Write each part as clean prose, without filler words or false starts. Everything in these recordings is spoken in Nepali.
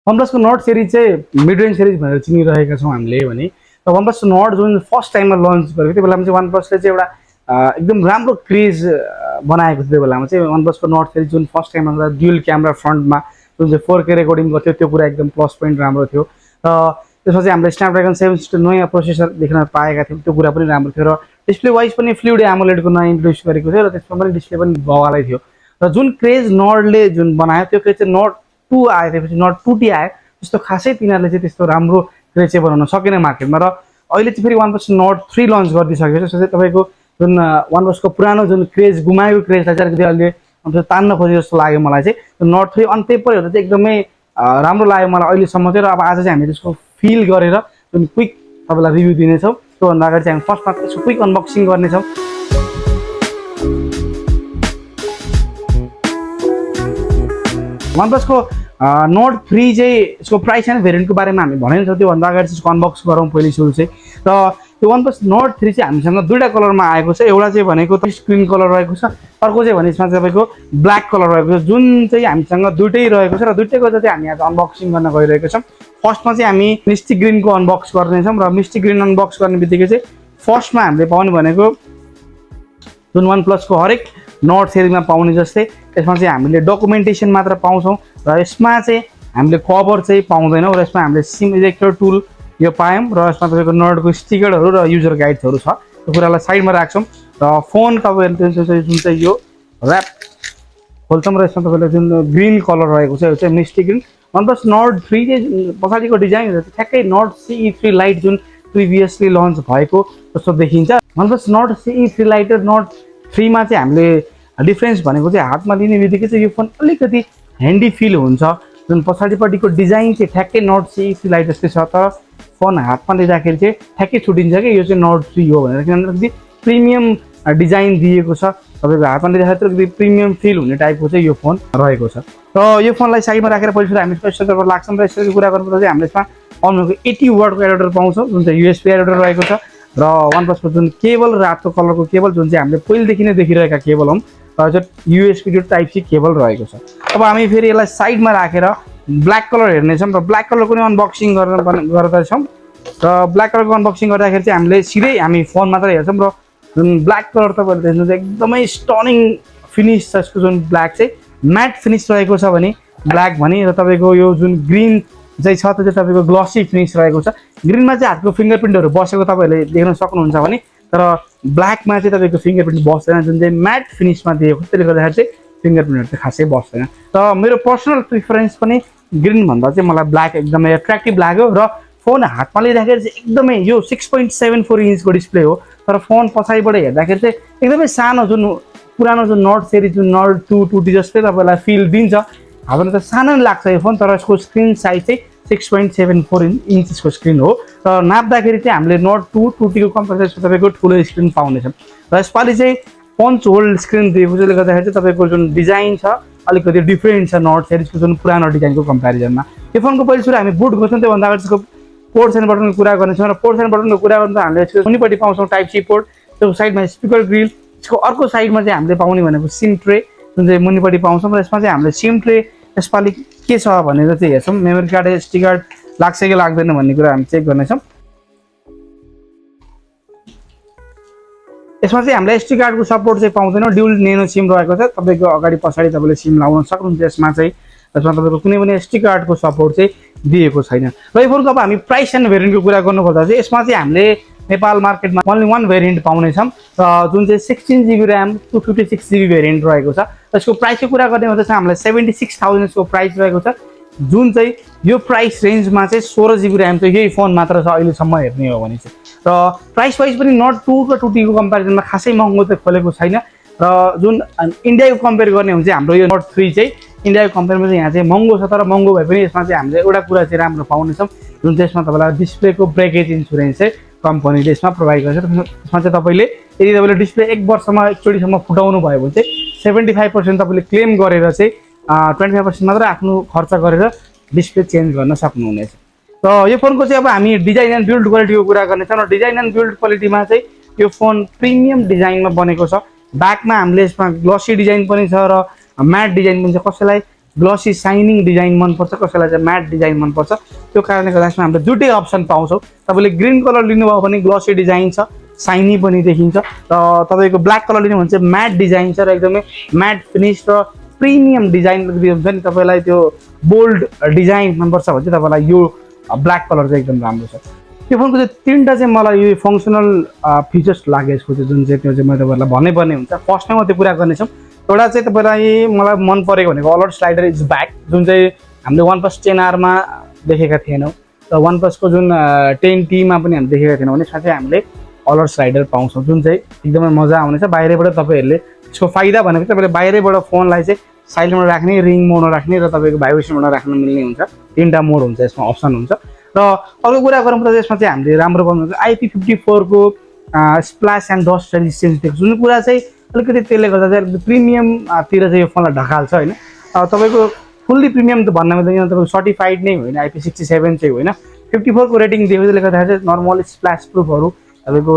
OnePlus को नॉर्ड सिरिज चाहिँ मिड रेन्ज सिरिज भनेर चिनिरहेका छौँ हामीले भने त OnePlus नॉर्ड जुन फर्स्ट टाइममा लन्च गरेको त्यो बेलामा चाहिँ OnePlusले चाहिँ एउटा एकदम राम्रो क्रेज बनाएको थियो त्यो बेलामा चाहिँ OnePlus को नॉर्ड सिरिज जुन फर्स्ट टाइममा ड्युअल क्यामेरा फ्रन्टमा जुन चाहिँ 4K रेकर्डिङ गर्थ्यो त्यो कुरा एकदम प्लस पोइन्ट राम्रो थियो र त्यसपछि हामीले स्न्यापड्रागन 762 नयाँ प्रोसेसर देख्न पाएका थियौँ त्यो कुरा पनि राम्रो थियो र डिस्प्ले वाइज पनि फ्लुइड एमोलेडको नयाँ इन्ट्रोड्युस गरेको थियो र त्यसमा पनि डिस्प्ले पनि बवालै थियो र जुन क्रेज नॉर्डले जुन बनायो त्यो क्रेज चाहिँ नॉर्ड 2 आयो त्यसपछि नॉर्ड 2T आयो त्यस्तो खासै तिनीहरूले चाहिँ त्यस्तो राम्रो क्रेज चाहिँ बनाउन सकेन मार्केटमा र अहिले चाहिँ फेरि OnePlus नॉर्ड 3 लन्च गरिदिसकेको छ त्यसै तपाईँको जुन OnePlus को पुरानो जुन क्रेज गुमाएको क्रेजलाई चाहिँ अलिकति अहिले तान्न खोजे जस्तो लाग्यो मलाई चाहिँ नॉर्ड 3 अन पेपर हेर्दा चाहिँ एकदमै राम्रो लाग्यो मलाई अहिलेसम्म चाहिँ र अब आज चाहिँ हामी त्यसको फिल गरेर जुन क्विक तपाईँलाई रिभ्यू दिनेछौँ त्योभन्दा अगाडि चाहिँ हामी फर्स्टमा त्यसको क्विक अनबक्सिङ गर्नेछौँ OnePlus को नॉर्ड 3 चाहिँ यसको प्राइस एन्ड भेरिएन्टको बारेमा हामी भनेको छौँ त्योभन्दा अगाडि त्यसको अनबक्स गरौँ पहिले सुरु चाहिँ र त्यो OnePlus नॉर्ड 3 चाहिँ हामीसँग दुईटा कलरमा आएको छ एउटा चाहिँ भनेको स्क्रिन कलर रहेको छ अर्को चाहिँ भने यसमा चाहिँ तपाईँको ब्ल्याक कलर रहेको छ जुन चाहिँ हामीसँग दुइटै रहेको छ र दुइटैको चाहिँ हामी आज अनबक्सिङ गर्न गइरहेको छौँ फर्स्टमा चाहिँ हामी मिस्टी ग्रिनको अनबक्स गर्नेछौँ र मिस्टी ग्रिन अनबक्स गर्ने बित्तिकै चाहिँ फर्स्टमा हामीले पाउने भनेको जुन OnePlus को हरेक नॉर्ड सिरिजमा पाउने जस्तै यसमा चाहिँ हामीले डकुमेन्टेसन मात्र पाउँछौँ र यसमा चाहिँ हामीले कभर चाहिँ पाउँदैनौँ र यसमा हामीले सिम इजेक्टर टुल यो पायौँ र यसमा तपाईँको नर्डको स्टिकरहरू र युजर गाइड्सहरू छ त्यो कुरालाई साइडमा राख्छौँ र फोन तपाईँहरूले जुन चाहिँ यो ऱ्याप खोल्छौँ र यसमा तपाईँले जुन ग्रिन कलर रहेको छ यो चाहिँ मिस्टी ग्रिन OnePlus नॉर्ड 3 चाहिँ पछाडिको डिजाइनहरू चाहिँ ठ्याक्कै नॉर्ड CE3 लाइट जुन प्रिभियसली लन्च भएको जस्तो देखिन्छ OnePlus नॉर्ड CE3 लाइट र नॉर्ड 3 मा चाहिँ हामीले डिफ्रेन्स भनेको चाहिँ हातमा लिने बित्तिकै चाहिँ यो फोन अलिकति ह्यान्डी फिल हुन्छ जुन पछाडिपट्टिको डिजाइन चाहिँ ठ्याक्कै नॉर्ड CE3 लाइट जस्तै छ तर फोन हातमा लिँदाखेरि चाहिँ ठ्याक्कै छुटिन्छ कि यो चाहिँ नॉर्ड 3 हो भनेर किनभने प्रिमियम डिजाइन दिएको छ तपाईँको हातमा लिँदाखेरि अलिकति प्रिमियम फिल हुने टाइपको चाहिँ यो फोन रहेको छ र यो फोनलाई साइडमा राखेर पहिलो हामी यसको स्टोरबाट लाग्छौँ र यसको कुरा गर्नुपर्दा चाहिँ हामीले यसमा आउनुको 80 वाटको एडाप्टर पाउँछौँ जुन चाहिँ USB एडाप्टर रहेको छ र OnePlus को जुन केबल रातो कलरको केबल जुन चाहिँ हामीले पहिलेदेखि नै देखिरहेका केबल हौँ र चाहिँ USB to type C cable रहेको छ अब हामी फेरि यसलाई साइडमा राखेर ब्ल्याक कलर हेर्नेछौँ र ब्ल्याक कलरको नै अनबक्सिङ गर्दैछौँ र ब्ल्याक कलरको अनबक्सिङ गर्दाखेरि चाहिँ हामीले सिधै हामी फोन मात्र हेर्छौँ र जुन ब्ल्याक कलर तपाईँहरूले देख्नु चाहिँ एकदमै स्टनिङ फिनिस छ यसको जुन ब्ल्याक चाहिँ म्याट फिनिस रहेको छ भने ब्ल्याक भने र तपाईँको यो जुन ग्रिन चाहिँ छ त्यो चाहिँ तपाईँको ग्लसी फिनिस रहेको छ ग्रिनमा चाहिँ हातको फिङ्गरप्रिन्टहरू बसेको तपाईँहरूले देख्न सक्नुहुन्छ भने तर ब्ल्याकमा चाहिँ तपाईँको फिङ्गरप्रिन्ट बस्दैन जुन चाहिँ म्याट फिनिसमा दिएको त्यसले गर्दाखेरि चाहिँ फिङ्गरप्रिन्टहरू चाहिँ खासै बस्दैन र मेरो पर्सनल प्रिफरेन्स पनि ग्रिन भन्दा चाहिँ मलाई ब्ल्याक एकदमै एट्र्याक्टिभ लाग्यो र फोन हातमा लिँदाखेरि चाहिँ एकदमै यो 6.74 इन्चको डिस्प्ले हो तर फोन पछाडिबाट हेर्दाखेरि चाहिँ एकदमै सानो जुन पुरानो जुन नॉर्ड सिरिज जुन नॉर्ड 2T जस्तै तपाईँलाई फिल दिन्छ हातमा त सानो लाग्छ यो फोन तर यसको स्क्रिन साइज चाहिँ 6.74 इन्चको स्क्रिन हो र नाप्दाखेरि चाहिँ हामीले नॉर्ड 2T को कम्पेरिजन तपाईँको ठुलो स्क्रिन पाउनेछौँ र यसपालि चाहिँ पन्च होल्ड स्क्रिन दिएको जसले गर्दाखेरि चाहिँ तपाईँको जुन डिजाइन छ अलिकति डिफ्रेन्ट छ नॉर्ड सिरिजको जुन पुरानो डिजाइनको कम्पेरिजनमा यो फोनको पहिलो सुरु हामी बुट गर्छौँ त्योभन्दा अगाडि त्यसको पोर्ट्स एन्ड बटनको कुरा गर्नेछौँ र पोर्ट्स एन्ड बटनको कुरा गर्दा हामीले यसको मुनिपट्टि पाउँछौँ टाइप सी पोर्ट त्यो साइडमा स्पिकर ग्रिल यसको अर्को साइडमा चाहिँ हामीले पाउने भनेको सिम ट्रे जुन चाहिँ मुनिपट्टि पाउँछौँ र यसमा चाहिँ हामीले सिम ट्रे यसपालि के छ भनेर चाहिँ हेर्छौँ मेमोरी कार्ड एसडी कार्ड लाग्छ कि लाग्दैन भन्ने कुरा हामी चेक गर्नेछौँ यसमा चाहिँ हामीले एसडी कार्डको सपोर्ट चाहिँ पाउँदैनौँ ड्युल नेनो सिम रहेको छ तपाईँको अगाडि पछाडि तपाईँले सिम लाउन सक्नुहुन्छ यसमा चाहिँ यसमा तपाईँको कुनै पनि एसडी कार्डको सपोर्ट चाहिँ दिएको छैन र यो फोनको अब हामी प्राइस एन्ड भेरिएन्टको कुरा गर्नुपर्दा चाहिँ यसमा चाहिँ हामीले नेपाल मार्केटमा ओन्ली वान भेरिएन्ट पाउनेछौँ र जुन चाहिँ 16GB ऱ्याम 256GB भेरिएन्ट रहेको छ यसको प्राइसको कुरा गर्ने हुँदा चाहिँ हामीलाई 76,000 यसको प्राइस रहेको छ जुन चाहिँ यो प्राइस रेन्जमा चाहिँ 16GB ऱ्याम चाहिँ यही फोन मात्र छ अहिलेसम्म हेर्ने हो भने चाहिँ र प्राइस वाइज पनि नॉर्ड 2 र 2T को कम्पेरिजनमा खासै महँगो चाहिँ खोलेको छैन र जुन इन्डियाको कम्पेयर गर्ने हो भने चाहिँ हाम्रो यो नॉर्ड 3 चाहिँ इन्डियाको कम्पेयरमा चाहिँ यहाँ चाहिँ महँगो छ तर महँगो भए पनि यसमा चाहिँ हामीले एउटा कुरा चाहिँ राम्रो पाउनेछौँ जुन चाहिँ यसमा तपाईँलाई डिस्प्लेको ब्रेकेज इन्सुरेन्स चाहिँ कम्पनीले यसमा प्रोभाइड गर्छ त्यसमा चाहिँ तपाईँले यदि तपाईँले डिस्प्ले 1 वर्षमा एकचोटिसम्म फुटाउनु भयो भने चाहिँ 75% तपाईँले क्लेम गरेर चाहिँ 25% मात्र आफ्नो खर्च गरेर डिस्प्ले चेन्ज गर्न सक्नुहुनेछ र यो फोनको चाहिँ अब हामी डिजाइन एन्ड बिल्ड क्वालिटीको कुरा गर्नेछौँ र डिजाइन एन्ड बिल्ड क्वालिटीमा चाहिँ यो फोन प्रिमियम डिजाइनमा बनेको छ ब्याकमा हामीले यसमा ग्लसी डिजाइन पनि छ र म्याट डिजाइन पनि छ कसैलाई ग्लसी साइनिङ डिजाइन मनपर्छ, कसैलाई चाहिँ म्याट डिजाइन मनपर्छ। त्यो कारणले गर्दा यसमा हामीले दुईटै अप्सन पाउँछौँ। तपाईँले ग्रिन कलर लिनुभयो भने ग्लसी डिजाइन छ, साइनी पनि देखिन्छ, र तपाईँको ब्ल्याक कलर लिनु भने चाहिँ म्याट डिजाइन छ र एकदमै म्याट फिनिस र प्रिमियम डिजाइन हुन्छ नि। तपाईँलाई त्यो बोल्ड डिजाइन मनपर्छ भने चाहिँ तपाईँलाई यो ब्ल्याक कलर चाहिँ एकदम राम्रो छ। यो फोनको चाहिँ तीनवटा चाहिँ मलाई यो फङ्सनल फिचर्स लाग्यो यसको चाहिँ, जुन चाहिँ त्यो चाहिँ मैले तपाईँलाई भन्नुपर्ने हुन्छ। फर्स्टमा म त्यो कुरा गर्नेछौँ। एउटा चाहिँ तपाईँलाई मलाई मन परेको भनेको अलर्ट स्लाइडर इज ब्याक, जुन चाहिँ हामीले OnePlus 10R देखेका थिएनौँ र OnePlusको जुन 10T पनि हामीले देखेका थिएनौँ भने यसमा चाहिँ हामीले अलर्ट स्लाइडर पाउँछौँ, जुन चाहिँ एकदमै मजा आउनेछ। बाहिरबाट तपाईँहरूले यसको फाइदा भनेको तपाईँले बाहिरबाट फोनलाई चाहिँ साइलेन्टमा राख्ने, रिङ मोडमा राख्ने र तपाईँको भाइब्रेसनमा राख्न मिल्ने हुन्छ। तीनवटा मोड हुन्छ यसमा, अप्सन हुन्छ। र अर्को कुरा गरौँ त यसमा चाहिँ हामीले राम्रो बनाउनु IP54 को स्प्ल्यास एन्ड डस्ट रेजिस्टेन्स दिएको, जुन कुरा चाहिँ अलिकति त्यसले गर्दा चाहिँ अलिकति प्रिमियमतिर चाहिँ यो फोनलाई ढकाल्छ होइन। तपाईँको फुल्ली प्रिमियम त भन्न मिल्दैन, तपाईँको सर्टिफाइड नै होइन, IP67 चाहिँ होइन, 54 को रेटिङ दिएको, त्यसले गर्दाखेरि चाहिँ नर्मल स्प्ल्यास प्रुफहरू तपाईँको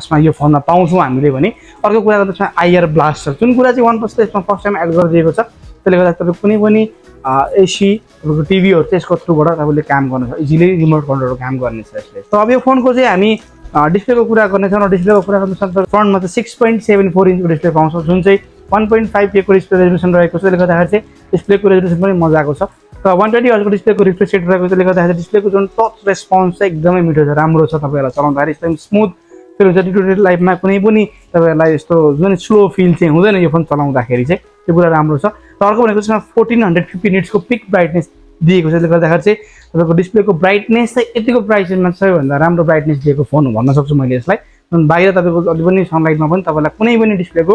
यसमा यो फोनमा पाउँछौँ हामीले भने। अर्को कुरा गर्दा यसमा IR ब्लास्टर, जुन कुरा चाहिँ OnePlusले यसमा फर्स्ट टाइम एड गरिदिएको छ। त्यसले गर्दा तपाईँको कुनै पनि एसी तपाईँको टिभीहरू चाहिँ यसको थ्रुबाट तपाईँले काम गर्नेछ, इजिली रिमोट कन्ट्रोलहरू काम गर्नेछ यसले। त अब यो फोनको चाहिँ हामी डिस्प्लेको कुरा गर्नेछौँ र डिस्प्लेको कुरा गर्दा फ्रन्टमा चाहिँ 6.74 इन्चको डिस्प्ले पाउँछौँ, जुन चाहिँ 1.5K को डिस्प्ले रेजोल्युसन रहेको छ। त्यसले गर्दाखेरि चाहिँ डिस्प्लेको रेजोल्युसन पनि मजाको छ र 120 हर्जको डिस्प्लेको रिफ्रेस रेट रहेको छ। त्यसले गर्दाखेरि डिस्प्लेको जुन टच रेस्पोन्स चाहिँ एकदमै मिठो छ, राम्रो छ। तपाईँहरूलाई चलाउँदाखेरि एकदम स्मुथ फिल हुन्छ। डे टु डे लाइफमा कुनै पनि तपाईँहरूलाई यस्तो जुन स्लो फिल चाहिँ हुँदैन यो फोन चलाउँदाखेरि चाहिँ, त्यो कुरा राम्रो छ। र अर्को भनेको यसमा 1450 निट्सको पिक ब्राइटनेस दिएको छ। त्यसले गर्दाखेरि चाहिँ तपाईँको डिस्प्लेको ब्राइटनेस चाहिँ यतिको प्राइसमा सबैभन्दा राम्रो ब्राइटनेस दिएको फोन भन्न सक्छु मैले यसलाई। बाहिर तपाईँको अलि पनि सनलाइटमा पनि तपाईँलाई कुनै पनि डिस्प्लेको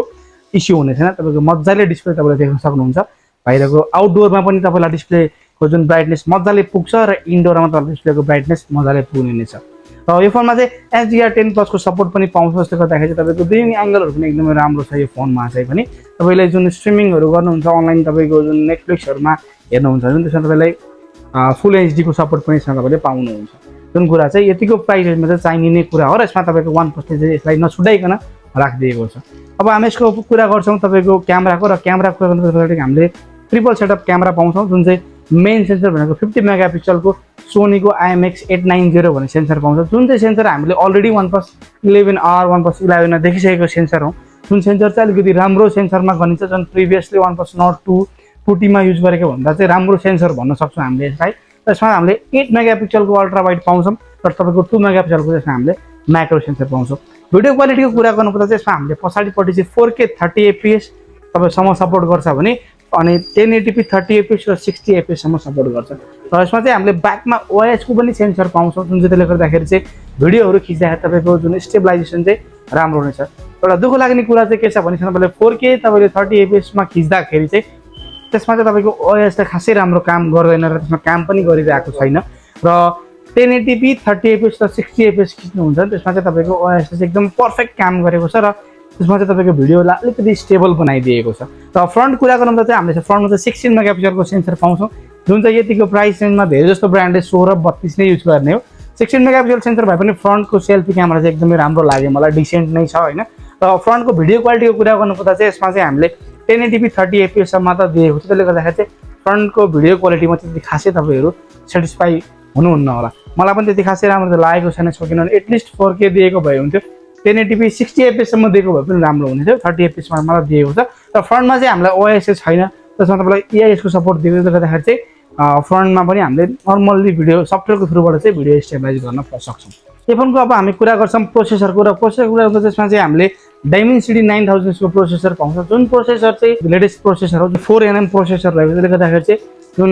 इस्यु हुने छैन, तपाईँको मजाले डिस्प्ले तपाईँले देख्न सक्नुहुन्छ। बाहिरको आउटडोरमा पनि तपाईँलाई डिस्प्लेको जुन ब्राइटनेस मजाले पुग्छ र इन्डोरमा तपाईँको डिस्प्लेको ब्राइटनेस मजाले पुग्ने नै छ। र यो फोनमा चाहिँ HDR10+ को सपोर्ट पनि पाउँछ। जसले गर्दाखेरि चाहिँ तपाईँको भिडिङ एङ्गलहरू पनि एकदमै राम्रो छ यो फोनमा चाहिँ पनि। तपाईँले जुन स्ट्रिमिङहरू गर्नुहुन्छ अनलाइन, तपाईँको जुन नेटफ्लिक्सहरूमा हेर्नुहुन्छ जुन, त्यसमा तपाईँलाई फुल HD को सपोर्ट पनि यसमा तपाईँले पाउनुहुन्छ। जुन कुरा चाहिँ यतिको प्राइस रेन्जमा चाहिँ चाहिने कुरा हो र यसमा तपाईँको OnePlusले चाहिँ यसलाई नछुटाइकन राखिदिएको छ। अब हामी यसको कुरा गर्छौँ तपाईँको क्यामेराको, र क्यामेरा कुरा गर्दाखेरि हामीले ट्रिपल सेटअप क्यामेरा पाउँछौँ, जुन चाहिँ मेन सेन्सर भनेको 50 मेगापिक्सलको सोनीको IMX890 भन्ने सेन्सर पाउँछ। जुन चाहिँ सेन्सर हामीले अलरेडी OnePlus 11R, OnePlus 11मा देखिसकेको सेन्सर हो। जुन सेन्सर चाहिँ अलिकति राम्रो सेन्सरमा गनिन्छ, जुन प्रिभियसली OnePlus Nord 2 2T मा युज गरेको भन्दा चाहिँ राम्रो सेन्सर भन्न सक्छौँ हामीले यसलाई। यसमा हामीले 8 मेगापिक्सलको अल्ट्रा वाइड पाउँछौँ र तपाईँको 2 मेगापिक्सलको यसमा हामीले म्याक्रो सेन्सर पाउँछौँ। भिडियो क्वालिटीको कुरा गर्नुपर्दा चाहिँ यसमा हामीले पछाडिपट्टि चाहिँ 4K 30 FPS तपाईँसम्म सपोर्ट गर्छ भने, अनि 1080p 30 FPS र 60 FPS सम्म सपोर्ट गर्छ। र यसमा चाहिँ हामीले ब्याकमा OIS को पनि सेन्सर पाउँछौँ, जुन चाहिँ त्यसले गर्दाखेरि चाहिँ भिडियोहरू खिच्दाखेरि तपाईँको जुन स्टेबलाइजेसन चाहिँ राम्रो हुनेछ। एउटा दुःख लाग्ने कुरा चाहिँ के छ भने तपाईँले 4K तपाईँले 30 FPS मा खिच्दाखेरि चाहिँ त्यसमा चाहिँ तपाईँको OIS ले खासै राम्रो काम गर्दैन र त्यसमा काम पनि गरिरहेको छैन। र 1080p 30 FPS र 60 FPS खिच्नुहुन्छ त्यसमा चाहिँ तपाईँको OIS ले चाहिँ एकदम पर्फेक्ट काम गरेको छ र त्यसमा चाहिँ तपाईँको भिडियोलाई अलिकति स्टेबल बनाइदिएको छ। र फ्रन्ट कुरा गर्दा चाहिँ हामीले फ्रन्टमा चाहिँ 16 मेगापिक्सलको सेन्सर पाउँछौँ, जुन चाहिँ यतिको प्राइस रेन्जमा धेरै जस्तो ब्रान्डले 16 32 नै युज गर्ने हो। 16 मेगापिक्सल सेन्सर भए पनि फ्रन्टको सेल्फी क्यामेरा चाहिँ एकदमै राम्रो लाग्यो मलाई, डिसेन्ट नै छ होइन। र फ्रन्टको भिडियो क्वालिटीको कुरा गर्नुपर्दा चाहिँ यसमा चाहिँ हामीले 1080p 30 FPS सम्म त दिएको छ। त्यसले गर्दाखेरि चाहिँ फ्रन्टको भिडियो क्वालिटीमा त्यति खासै तपाईँहरू सेटिस्फाई हुनुहुन्न होला। मलाई पनि त्यति खासै राम्रो त लागेको छैन, किनभने एटलिस्ट 4K दिएको भए हुन्थ्यो। 1080p 60 FPS सम्म दिएको भए पनि राम्रो हुने थियो। 30 FPS मा मलाई दिएको छ। र फ्रन्टमा चाहिँ हामीलाई OIS छैन, त्यसमा तपाईँलाई EIS को सपोर्ट दिएको, त्यसले गर्दाखेरि चाहिँ फ्रन्टमा पनि हामीले नर्मल्ली भिडियो सफ्टवेयरको थ्रुबाट चाहिँ भिडियो स्टेबलाइज गर्न सक्छौँ। यो फोनको अब हामी कुरा गर्छौँ प्रोसेसरको, र प्रोसेसर कुरा गर्दा त्यसमा चाहिँ हामीले Dimensity 9000 को प्रोसेसर पाउँछ, जुन प्रोसेसर चाहिँ लेटेस्ट प्रोसेसर हो, 4nm प्रोसेसर रहेको। त्यसले गर्दाखेरि चाहिँ जुन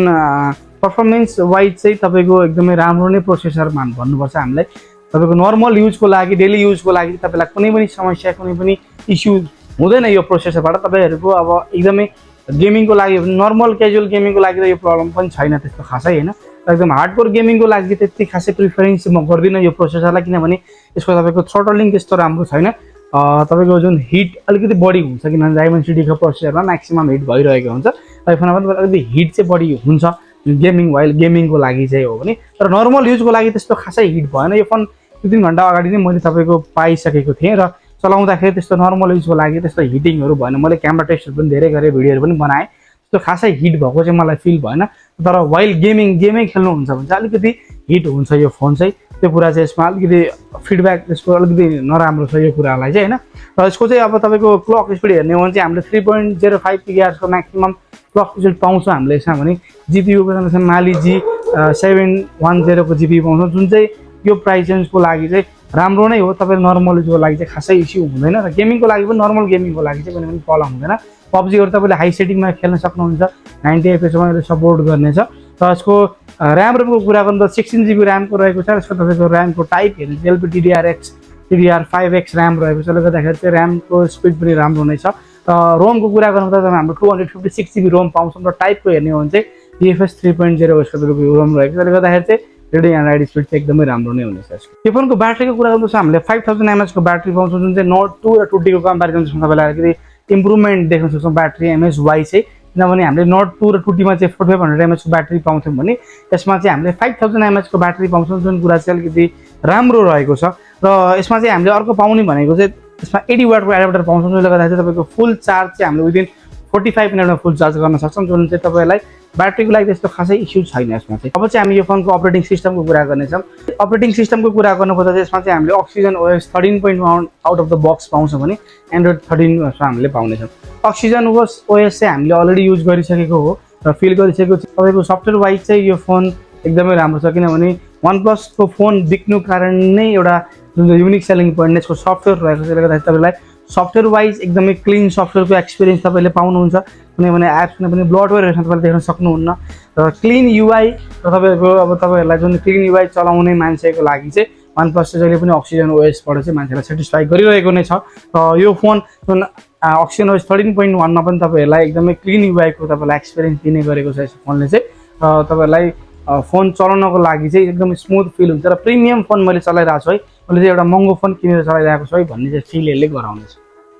पर्फर्मेन्स वाइज चाहिँ तपाईँको एकदमै राम्रो नै प्रोसेसर भन्नुपर्छ हामीलाई। तपाईँको नर्मल युजको लागि, डेली युजको लागि तपाईँलाई कुनै पनि समस्या, कुनै पनि इस्यु हुँदैन यो प्रोसेसरबाट। तपाईँहरूको अब एकदमै गेमिङको लागि, नर्मल क्याजुअल गेमिङको लागि त यो प्रब्लम पनि छैन त्यस्तो खासै होइन। एकदम हार्डकोर गेमिङको लागि त्यति खासै प्रिफरेन्स म गर्दिनँ यो प्रोसेसरलाई, किनभने यसको तपाईँको थ्रोटलिङ त्यस्तो राम्रो छैन। तपाईँको जुन हिट अलिकति बढी हुन्छ, किनभने डाइमेन्सिटीको प्रोसेसरमा म्याक्सिमम हिट भइरहेको हुन्छ। आइफोनमा पनि अलिकति हिट चाहिँ बढी हुन्छ गेमिङको लागि चाहिँ हो भने, तर नर्मल युजको लागि त्यस्तो खासै हिट भएन। यो फोन 2-3 घन्टा अगाडि नै मैले तपाईँको पाइसकेको थिएँ र चलाउँदाखेरि त्यस्तो नर्मल युजको लागि त्यस्तो हिटिङहरू भएन। मैले क्यामेरा टेस्टहरू पनि धेरै गरेँ, भिडियोहरू पनि बनाएँ, त्यो खासै हिट भएको चाहिँ मलाई फिल भएन। तर वाइल गेमै खेल्नुहुन्छ भने चाहिँ अलिकति हिट हुन्छ यो फोन चाहिँ, त्यो कुरा चाहिँ यसमा अलिकति फिडब्याक यसको अलिकति नराम्रो छ यो कुरालाई चाहिँ होइन। र यसको चाहिँ अब तपाईँको क्लक स्पिड हेर्ने हो भने चाहिँ हामीले 3.05 GHz म्याक्सिमम क्लक स्पिड पाउँछौँ हामीले यसमा भने। जिपियूको चाहिँ माली G710 को जिपियू पाउँछौँ, जुन चाहिँ यो प्राइस रेन्जको लागि चाहिँ राम्रो नै हो। तपाईँ नर्मल युजको लागि चाहिँ खासै इस्यु हुँदैन र गेमिङको लागि पनि नर्मल गेमिङको लागि चाहिँ कुनै पनि प्रब्लम हुँदैन। पब्जीहरू तपाईँले हाई सेटिङमा खेल्न सक्नुहुन्छ, 90 FPS मा सपोर्ट गर्नेछ। र यसको ऱ्यामको कुरा गर्नु त 16 GB ऱ्यामको रहेको छ। यसको तपाईँको ऱ्यामको टाइप हेर्नु LPDDR5X ऱ्याम रहेको छ, त्यसले गर्दाखेरि चाहिँ ऱ्यामको स्पिड पनि राम्रो नै छ। र रोमको कुरा गर्नु त हाम्रो 256 GB रोम पाउँछौँ। र टाइपको हेर्ने हो भने चाहिँ DFS 3.0 यसको तपाईँको रोम रहेको छ, त्यसले गर्दाखेरि चाहिँ रिडिङ एन्ड राइट स्पिड चाहिँ एकदमै राम्रो नै हुनेछ। यसको यो फोनको ब्याट्रीको कुरा गर्नु छ हामीले 5000 mAh को ब्याट्री पाउँछौँ, जुन चाहिँ Note 2 र 2T को कम्पेरिजनमा तपाईँलाई अलिकति इम्प्रुभमेन्ट देख्न सक्छौँ ब्याट्री एमएच वाइज चाहिँ। किनभने हामीले Note 2 र 2T मा चाहिँ 4500 mAh को ब्याट्री पाउँथ्यौँ भने यसमा चाहिँ हामीले 5000 mAh को ब्याट्री पाउँछौँ, जुन कुरा चाहिँ अलिकति राम्रो रहेको छ। र यसमा चाहिँ हामीले अर्को पाउने भनेको चाहिँ यसमा 80 वाटको एडाप्टर पाउँछौँ, जसले गर्दा चाहिँ तपाईँको फुल चार्ज चाहिँ हामीले विदिन 45 मिनटमा फुल चार्ज गर्न सक्छौँ, जुन चाहिँ तपाईँलाई ब्याट्रीको लागि त्यस्तो खासै इस्यु छैन यसमा चाहिँ। अब चाहिँ हामी यो फोनको अपरेटिङ सिस्टमको कुरा गर्नेछौँ। अपरेटिङ सिस्टमको कुरा गर्नुपर्दा चाहिँ यसमा चाहिँ हामीले Oxygen OS 13.1 out of the box पाउँछौँ भने Android 13 हामीले पाउनेछौँ। Oxygen OS चाहिँ हामीले अलरेडी युज गरिसकेको हो र फिल गरिसकेको छ। तपाईँको सफ्टवेयर वाइज चाहिँ यो फोन एकदमै राम्रो छ, किनभने OnePlus को फोन बिक्नु कारण नै एउटा जुन चाहिँ युनिक सेलिङ पोइन्ट यसको सफ्टवेयर रहेको छ। त्यसले गर्दा तपाईँलाई सफ्टवेयर वाइज एकदमै क्लिन सफ्टवेयरको एक्सपिरियन्स तपाईँले पाउनुहुन्छ। कुनै पनि एप्स कुनै पनि ब्लटवेयरहरू तपाईँले देख्न सक्नुहुन्न। र क्लिन युआई र तपाईँको अब तपाईँहरूलाई जुन क्लिन युआई चलाउने मान्छेको लागि चाहिँ OnePlus चाहिँ जहिले पनि Oxygen OS-बाट चाहिँ मान्छेलाई सेटिस्फाई गरिरहेको नै छ। र यो फोन जुन Oxygen OS 13.1 मा पनि तपाईँहरूलाई एकदमै क्लिन युआईको तपाईँलाई एक्सपिरियन्स दिने गरेको छ यस फोनले चाहिँ। र तपाईँलाई फोन चलाउनको लागि चाहिँ एकदमै स्मुथ फिल हुन्छ। र प्रिमियम फोन मैले चलाइरहेको छु है, मैले चाहिँ एउटा महँगो फोन किनेर चलाइरहेको छु है भन्ने चाहिँ फिल यसले गराउनेछ।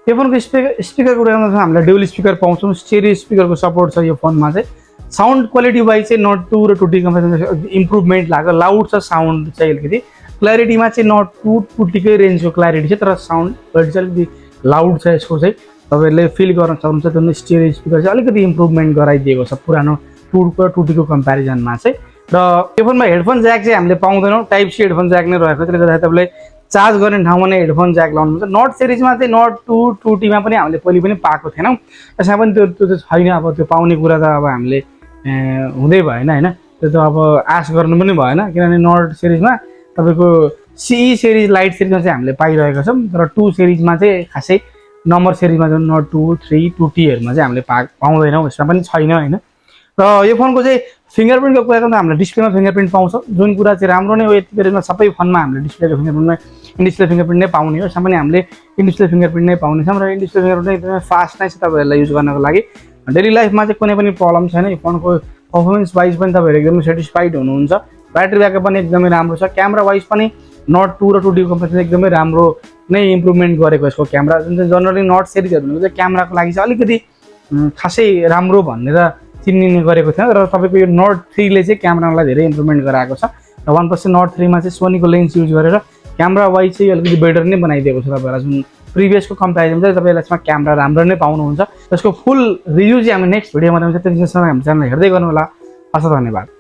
यो फोनको स्पिकरको कुरा गर्दा हामीले ड्युअल स्पिकर पाउँछौँ, स्टेरियो स्पिकरको सपोर्ट छ यो फोनमा चाहिँ। साउन्ड क्वालिटी वाइज चाहिँ Note 2 र 2T कम्पेरिजनमा इम्प्रुभमेन्ट लाग्यो, लाउड छ साउन्ड चाहिँ अलिकति। क्ल्यारिटीमा चाहिँ Note 2 2T रेन्जको क्ल्यारिटी छ, तर साउन्ड क्वालिटी चाहिँ अलिकति लाउड छ यसको चाहिँ। तपाईँहरूले फिल गर्न सक्नुहुन्छ त्यो स्टेरियो स्पिकर चाहिँ अलिकति इम्प्रुभमेन्ट गराइदिएको छ पुरानो 2 र 2T को कम्पेरिजनमा चाहिँ। र यो फोनमा हेडफोन ज्याक चाहिँ हामीले पाउँदैनौँ, टाइप सी हेडफोन ज्याक नै रहेको, त्यसले गर्दा तपाईँले चार्ज गर्ने ठाउँमा नै हेडफोन ज्याक लाउनुहुन्छ। नोट सिरिजमा चाहिँ Note 2 2T मा पनि हामीले पहिले पनि पाएको थिएनौँ, यसमा पनि त्यो छैन। अब त्यो पाउने कुरा त अब हामीले हुँदै भएन होइन, त्यो त अब आश गर्नु पनि भएन, किनभने नोट सिरिजमा तपाईँको CE सिरिज लाइट सिरिजमा चाहिँ हामीले पाइरहेका छौँ। तर 2 सिरिजमा चाहिँ खासै नम्बर सिरिजमा जुन Note 2, 3, 2Tहरूमा चाहिँ हामीले पाउँदैनौँ, यसमा पनि छैन होइन। र यो फोनको चाहिँ फिङ्गरप्रिन्टको कुरा गर्दा हामीले डिस्प्लेमा फिङ्गरप्रिन्ट पाउँछौँ, जुन कुरा चाहिँ राम्रो नै हो। यति बेरमा सबै फोनमा हामीले डिस्प्लेको फिङ्गरप्रिन्टमा इनडिस्प्ले फिङ्गरप्रिन्ट नै पाउने हो, यसमा पनि हामीले इनडिस्प्ले फिङ्गरप्रिन्ट नै पाउनेछौँ। र इनडिस्प्ले फिङ्गरप्रिन्ट एकदमै फास्ट नै छ तपाईँहरूलाई युज गर्नको लागि। डेली लाइफमा चाहिँ कुनै पनि प्रब्लम छैन। यो फोनको पर्फर्मेन्स वाइज पनि तपाईँहरू एकदमै सेटिस्फाइड हुनुहुन्छ। ब्याट्री ब्याकअप पनि एकदमै राम्रो छ। क्यामेरा वाइज पनि Note 2 र 2T कम्पेरिजन एकदमै राम्रो नै इम्प्रुभमेन्ट गरेको यसको क्यामेरा, जुन चाहिँ जनरली नोट सिरिजहरू भनेको चाहिँ क्यामेराको लागि चाहिँ अलिकति खासै राम्रो भनेर चिनिने गरेको थियो। र तपाईँको यो Note 3 ले चाहिँ क्यामेरालाई धेरै इम्प्रुभमेन्ट गराएको छ। र OnePlus Note 3 मा चाहिँ सोनीको लेन्स युज गरेर क्यामेरा वाइज चाहिँ अलिकति बेटर नै बनाइदिएको छ तपाईँलाई। जुन प्रिभियसको कम्पेरिजन चाहिँ तपाईँलाई यसमा क्यामेरा राम्रो नै पाउनुहुन्छ। त्यसको फुल रिभ्यू चाहिँ हामी नेक्स्ट भिडियोमा देखाउँछौँ। त्यसैसम्म हाम्रो च्यानल हेर्दै गर्नु होला। हस्, धन्यवाद।